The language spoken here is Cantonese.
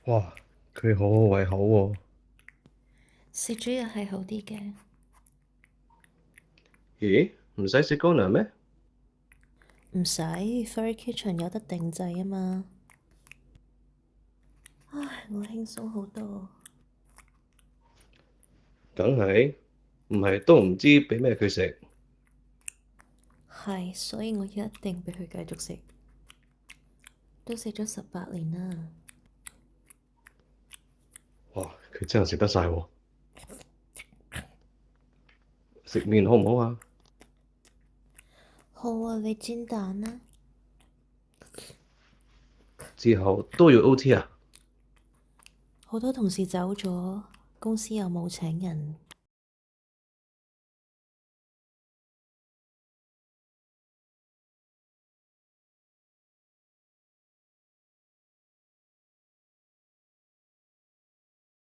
哇，佢好好胃口喎。食咗又係好啲嘅。咦？唔使食乾糧咩？唔使，Fairy Kitchen 有得定制啊嘛。唉，我輕鬆好多。梗係，唔係都唔知畀咩佢食。係，所以我一定畀佢繼續食。都食咗18年啦。哇，佢真係食得晒喎。食麵好唔好啊？好啊，你煎蛋啦。之後都要 OT 啊？好多同事走咗，公司又冇請人，